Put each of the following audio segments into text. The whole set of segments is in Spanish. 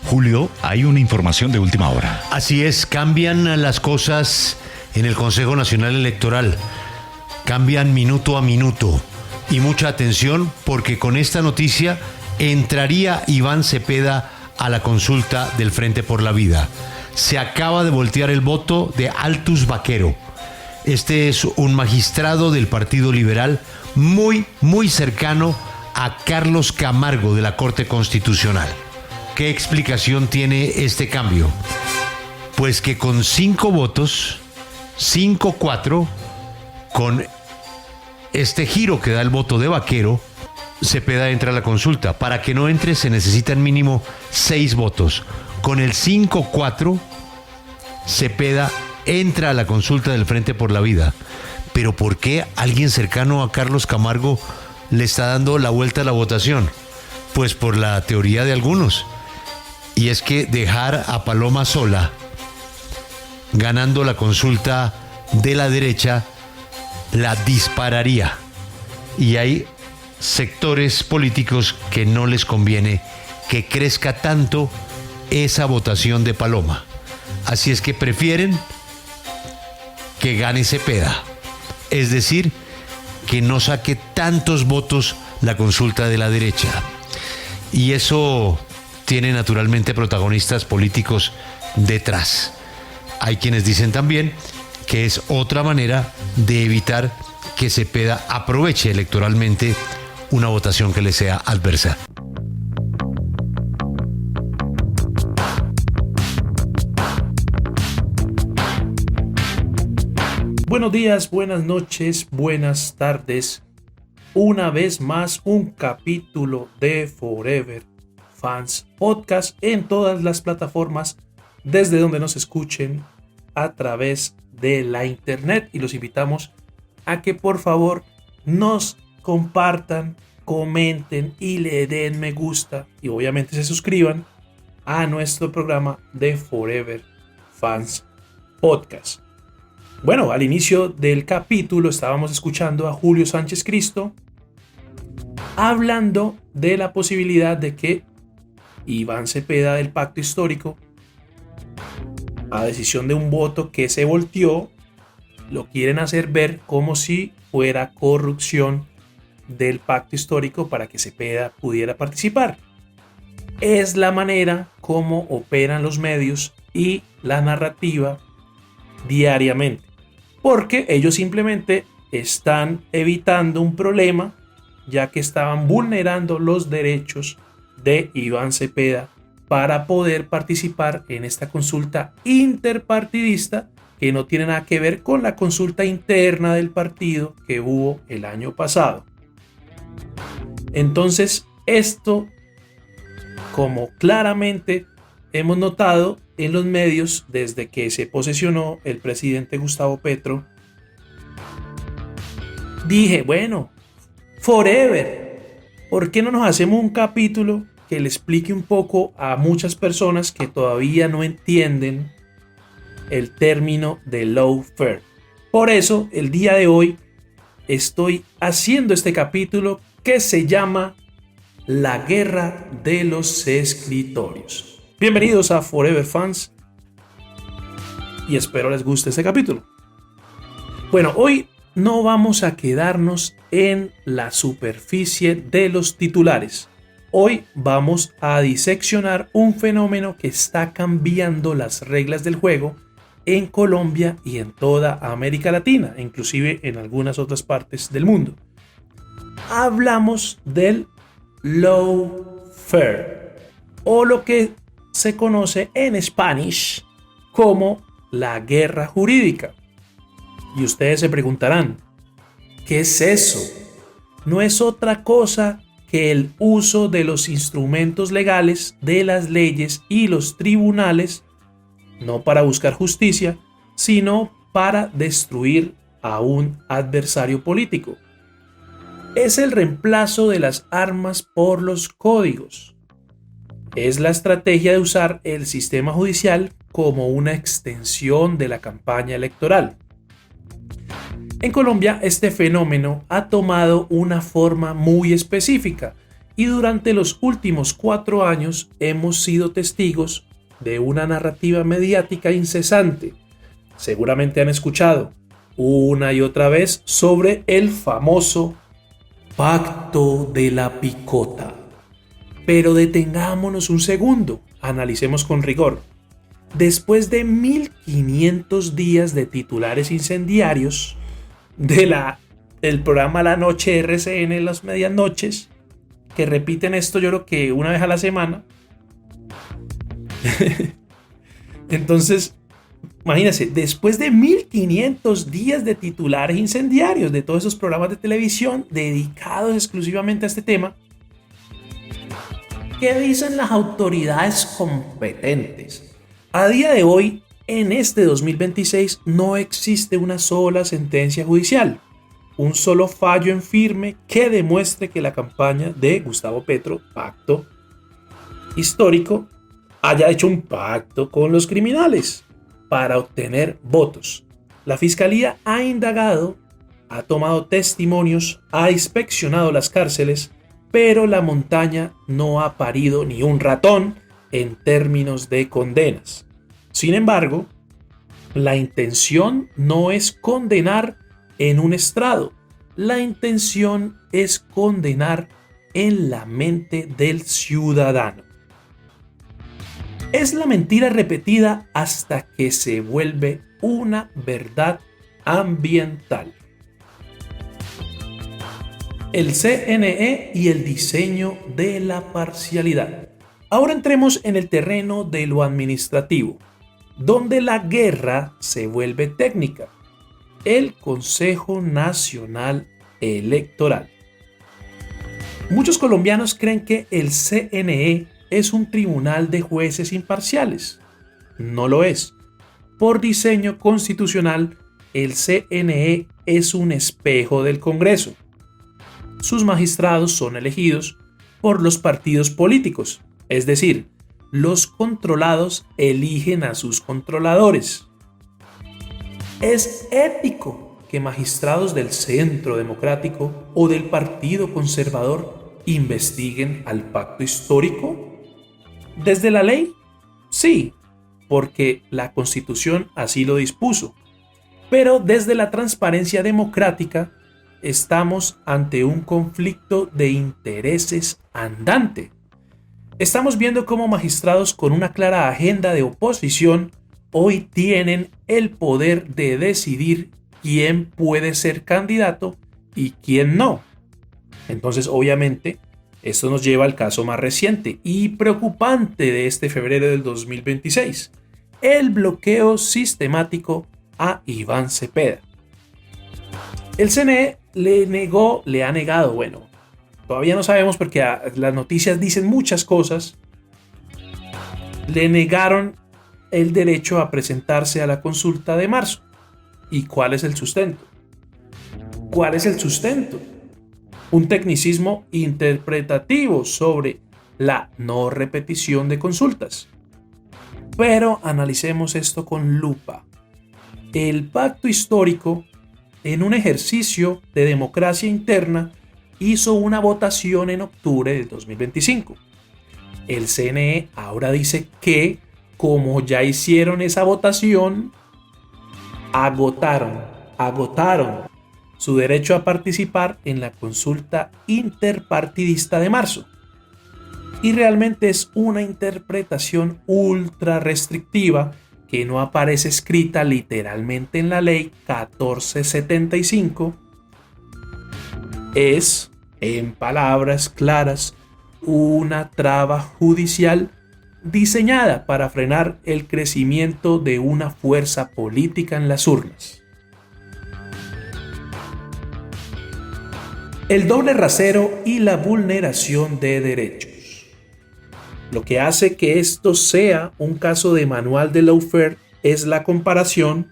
Julio, hay una información de última hora. Así es, cambian las cosas en el Consejo Nacional Electoral. Cambian minuto a minuto. Y mucha atención porque con esta noticia entraría Iván Cepeda a la consulta del Frente por la Vida. Se acaba de voltear el voto de Altus Vaquero. Este es un magistrado del Partido Liberal muy cercano a Carlos Camargo de la Corte Constitucional. ¿Qué explicación tiene este cambio? Pues que con 5 votos, 5-4, con este giro que da el voto de Vaquero, Cepeda entra a la consulta. Para que no entre se necesitan mínimo 6 votos. Con el 5-4, Cepeda entra a la consulta del Frente por la Vida. Pero ¿por qué alguien cercano a Carlos Camargo le está dando la vuelta a la votación? Pues por la teoría de algunos. Y es que dejar a Paloma sola, ganando la consulta de la derecha, la dispararía. Y hay sectores políticos que no les conviene que crezca tanto esa votación de Paloma. Así es que prefieren que gane Cepeda. Es decir, que no saque tantos votos la consulta de la derecha. Y eso tiene naturalmente protagonistas políticos detrás. Hay quienes dicen también que es otra manera de evitar que Cepeda aproveche electoralmente una votación que le sea adversa. Buenos días, buenas noches, buenas tardes. Una vez más, un capítulo de Forever Fans Podcast en todas las plataformas desde donde nos escuchen a través de la internet, y los invitamos a que por favor nos compartan, comenten y le den me gusta y obviamente se suscriban a nuestro programa de Forever Fans Podcast. Bueno, al inicio del capítulo estábamos escuchando a Julio Sánchez Cristo hablando de la posibilidad de que Iván Cepeda del Pacto Histórico, a decisión de un voto que se volteó, lo quieren hacer ver como si fuera corrupción del Pacto Histórico para que Cepeda pudiera participar. Es la manera como operan los medios y la narrativa diariamente, porque ellos simplemente están evitando un problema, ya que estaban vulnerando los derechos de Iván Cepeda para poder participar en esta consulta interpartidista que no tiene nada que ver con la consulta interna del partido que hubo el año pasado. Entonces, esto, como claramente hemos notado en los medios desde que se posesionó el presidente Gustavo Petro, dije, bueno, Forever, ¿por qué no nos hacemos un capítulo que le explique un poco a muchas personas que todavía no entienden el término de lawfare? Por eso, el día de hoy estoy haciendo este capítulo que se llama La Guerra de los Escritorios. Bienvenidos a Forever Fans y espero les guste este capítulo. Bueno, hoy no vamos a quedarnos en la superficie de los titulares. Hoy vamos a diseccionar un fenómeno que está cambiando las reglas del juego en Colombia y en toda América Latina, inclusive en algunas otras partes del mundo. Hablamos del lawfare, o lo que se conoce en Spanish como la guerra jurídica. Y ustedes se preguntarán, ¿qué es eso? No es otra cosa que el uso de los instrumentos legales, de las leyes y los tribunales, no para buscar justicia, sino para destruir a un adversario político. Es el reemplazo de las armas por los códigos. Es la estrategia de usar el sistema judicial como una extensión de la campaña electoral. En Colombia, este fenómeno ha tomado una forma muy específica Y durante los últimos 4 años hemos sido testigos de una narrativa mediática incesante. Seguramente han escuchado una y otra vez sobre el famoso Pacto de la Picota. Pero detengámonos un segundo, analicemos con rigor. Después de 1500 días de titulares incendiarios del programa La Noche RCN en las medianoches, que repiten esto yo creo que una vez a la semana. Entonces, imagínense, después de 1500 días de titulares incendiarios de todos esos programas de televisión dedicados exclusivamente a este tema, ¿qué dicen las autoridades competentes? A día de hoy, en este 2026, no existe una sola sentencia judicial, un solo fallo en firme que demuestre que la campaña de Gustavo Petro, pacto histórico, haya hecho un pacto con los criminales para obtener votos. La fiscalía ha indagado, ha tomado testimonios, ha inspeccionado las cárceles, pero la montaña no ha parido ni un ratón en términos de condenas. Sin embargo, la intención no es condenar en un estrado, la intención es condenar en la mente del ciudadano. Es la mentira repetida hasta que se vuelve una verdad ambiental. El CNE y el diseño de la parcialidad. Ahora entremos en el terreno de lo administrativo, donde la guerra se vuelve técnica. El Consejo Nacional Electoral. Muchos colombianos creen que el CNE es un tribunal de jueces imparciales. No lo es. Por diseño constitucional, el CNE es un espejo del Congreso. Sus magistrados son elegidos por los partidos políticos, es decir, los controlados eligen a sus controladores. Es ético que magistrados del Centro Democrático o del Partido Conservador investiguen al pacto histórico. ¿Desde la ley? Sí, porque la Constitución así lo dispuso. Pero desde la transparencia democrática estamos ante un conflicto de intereses andante. Estamos viendo cómo magistrados con una clara agenda de oposición hoy tienen el poder de decidir quién puede ser candidato y quién no. Entonces, obviamente, esto nos lleva al caso más reciente y preocupante de este febrero del 2026, el bloqueo sistemático a Iván Cepeda. El CNE le ha negado, bueno, todavía no sabemos porque las noticias dicen muchas cosas, le negaron el derecho a presentarse a la consulta de marzo. ¿Y cuál es el sustento? ¿Cuál es el sustento? Un tecnicismo interpretativo sobre la no repetición de consultas. Pero analicemos esto con lupa. El pacto histórico, en un ejercicio de democracia interna, hizo una votación en octubre del 2025. El CNE ahora dice que, como ya hicieron esa votación, agotaron su derecho a participar en la consulta interpartidista de marzo. Y realmente es una interpretación ultra restrictiva que no aparece escrita literalmente en la ley 1475. Es, en palabras claras, una traba judicial diseñada para frenar el crecimiento de una fuerza política en las urnas. El doble rasero y la vulneración de derechos. Lo que hace que esto sea un caso de manual de lawfare es la comparación.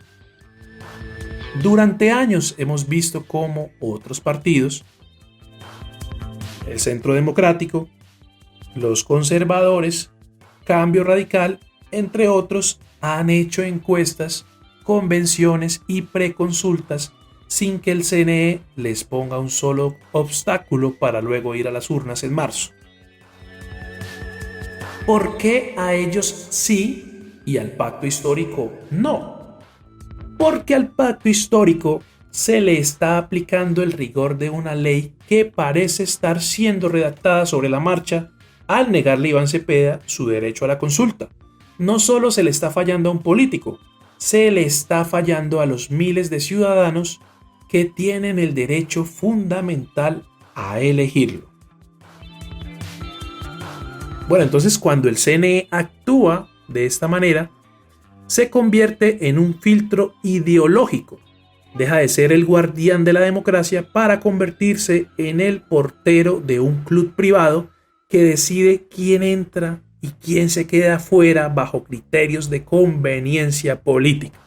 Durante años hemos visto cómo otros partidos, el Centro Democrático, los conservadores, Cambio Radical, entre otros, han hecho encuestas, convenciones y preconsultas sin que el CNE les ponga un solo obstáculo para luego ir a las urnas en marzo. ¿Por qué a ellos sí y al pacto histórico no? Porque al pacto histórico se le está aplicando el rigor de una ley que parece estar siendo redactada sobre la marcha al negarle a Iván Cepeda su derecho a la consulta. No solo se le está fallando a un político, se le está fallando a los miles de ciudadanos que tienen el derecho fundamental a elegirlo. Bueno, entonces cuando el CNE actúa de esta manera, se convierte en un filtro ideológico. Deja de ser el guardián de la democracia para convertirse en el portero de un club privado que decide quién entra y quién se queda fuera bajo criterios de conveniencia política.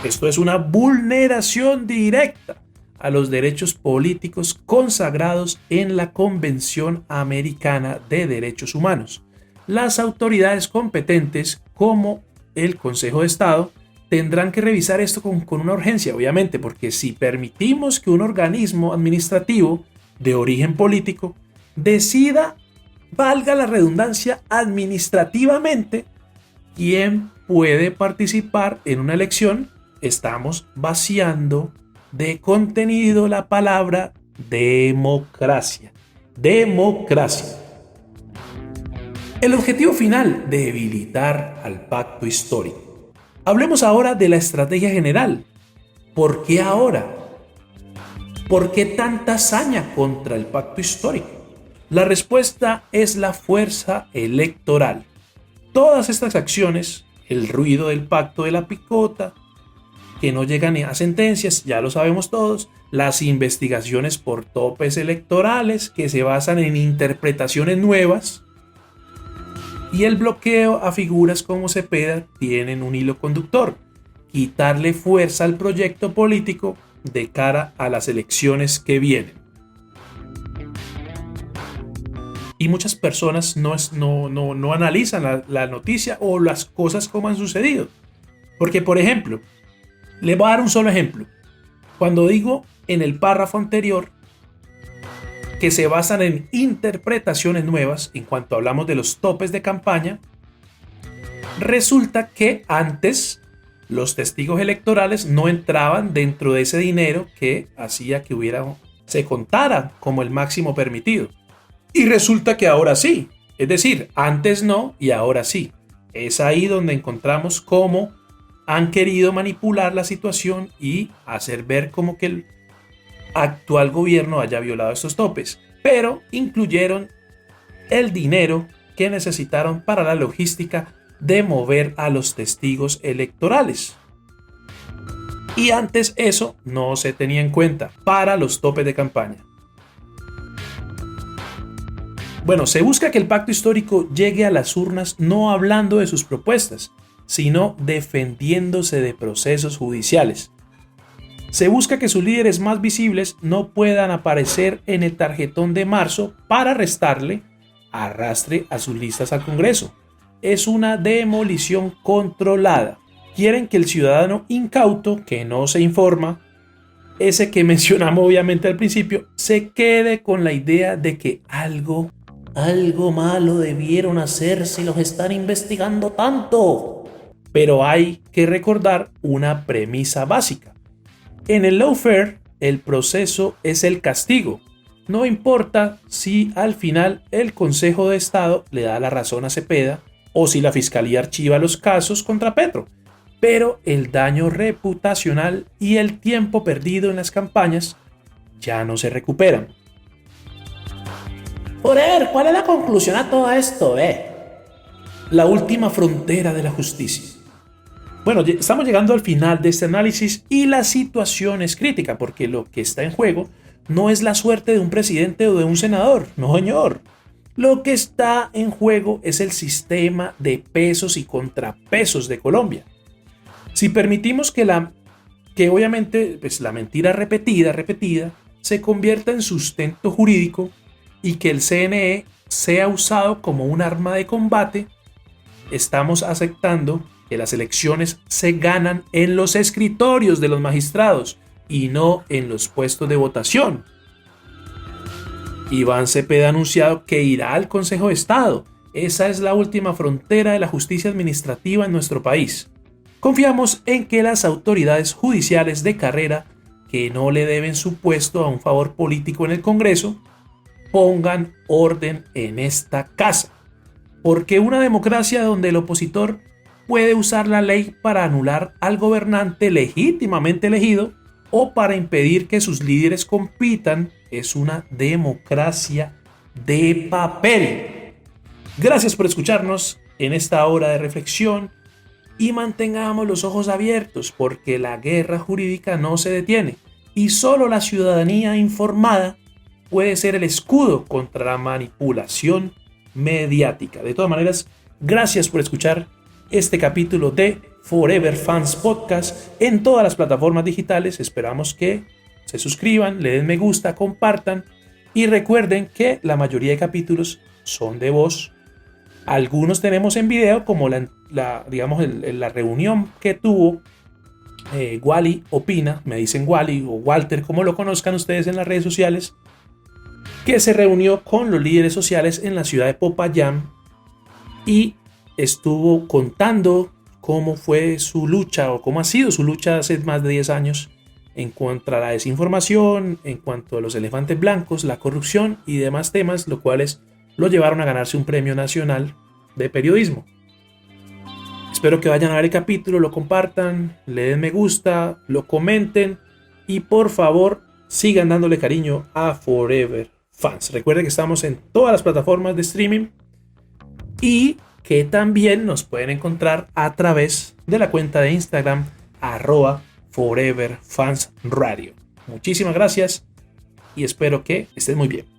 Esto es una vulneración directa a los derechos políticos consagrados en la Convención Americana de Derechos Humanos. Las autoridades competentes, como el Consejo de Estado, tendrán que revisar esto con una urgencia, obviamente, porque si permitimos que un organismo administrativo de origen político decida, valga la redundancia, administrativamente, quién puede participar en una elección, estamos vaciando de contenido la palabra democracia. Democracia. El objetivo final, debilitar al pacto histórico. Hablemos ahora de la estrategia general. ¿Por qué ahora? ¿Por qué tanta hazaña contra el pacto histórico? La respuesta es la fuerza electoral. Todas estas acciones, el ruido del pacto de la picota, que no llegan a sentencias, ya lo sabemos todos, las investigaciones por topes electorales que se basan en interpretaciones nuevas y el bloqueo a figuras como Cepeda tienen un hilo conductor: quitarle fuerza al proyecto político de cara a las elecciones que vienen. Y muchas personas no analizan la noticia o las cosas como han sucedido. Porque, por ejemplo, le voy a dar un solo ejemplo. Cuando digo en el párrafo anterior que se basan en interpretaciones nuevas en cuanto hablamos de los topes de campaña, resulta que antes los testigos electorales no entraban dentro de ese dinero que hacía que se contara como el máximo permitido. Y resulta que ahora sí. Es decir, antes no y ahora sí. Es ahí donde encontramos cómo han querido manipular la situación y hacer ver como que el actual gobierno haya violado estos topes. Pero incluyeron el dinero que necesitaron para la logística de mover a los testigos electorales. Y antes eso no se tenía en cuenta para los topes de campaña. Bueno, se busca que el pacto histórico llegue a las urnas no hablando de sus propuestas, sino defendiéndose de procesos judiciales. Se busca que sus líderes más visibles no puedan aparecer en el tarjetón de marzo para restarle arrastre a sus listas al Congreso. Es una demolición controlada. Quieren que el ciudadano incauto, que no se informa, ese que mencionamos obviamente al principio, se quede con la idea de que algo malo debieron hacer si los están investigando tanto. Pero hay que recordar una premisa básica. En el lawfare, el proceso es el castigo. No importa si al final el Consejo de Estado le da la razón a Cepeda o si la Fiscalía archiva los casos contra Petro. Pero el daño reputacional y el tiempo perdido en las campañas ya no se recuperan. Forever, ¿cuál es la conclusión a todo esto? La última frontera de la justicia. Bueno, estamos llegando al final de este análisis y la situación es crítica porque lo que está en juego no es la suerte de un presidente o de un senador, no señor. Lo que está en juego es el sistema de pesos y contrapesos de Colombia. Si permitimos que obviamente pues, la mentira repetida se convierta en sustento jurídico y que el CNE sea usado como un arma de combate, estamos aceptando que las elecciones se ganan en los escritorios de los magistrados y no en los puestos de votación. Iván Cepeda ha anunciado que irá al Consejo de Estado. Esa es la última frontera de la justicia administrativa en nuestro país. Confiamos en que las autoridades judiciales de carrera, que no le deben su puesto a un favor político en el Congreso, pongan orden en esta casa. Porque una democracia donde el opositor puede usar la ley para anular al gobernante legítimamente elegido o para impedir que sus líderes compitan es una democracia de papel. Gracias por escucharnos en esta hora de reflexión y mantengamos los ojos abiertos porque la guerra jurídica no se detiene y solo la ciudadanía informada puede ser el escudo contra la manipulación mediática. De todas maneras, gracias por escuchar este capítulo de Forever Fans Podcast en todas las plataformas digitales. Esperamos que se suscriban, le den me gusta, compartan y recuerden que la mayoría de capítulos son de voz. Algunos tenemos en video, como la reunión que tuvo Wally Opina, me dicen Wally o Walter, como lo conozcan ustedes en las redes sociales, que se reunió con los líderes sociales en la ciudad de Popayán y estuvo contando cómo fue su lucha o cómo ha sido su lucha hace más de 10 años en cuanto a la desinformación, en cuanto a los elefantes blancos, la corrupción y demás temas, lo cuales lo llevaron a ganarse un premio nacional de periodismo. Espero que vayan a ver el capítulo, lo compartan, le den me gusta, lo comenten y por favor sigan dándole cariño a Forever Fans. Recuerden que estamos en todas las plataformas de streaming y que también nos pueden encontrar a través de la cuenta de Instagram @ForeverFansRadio. Muchísimas gracias y espero que estén muy bien.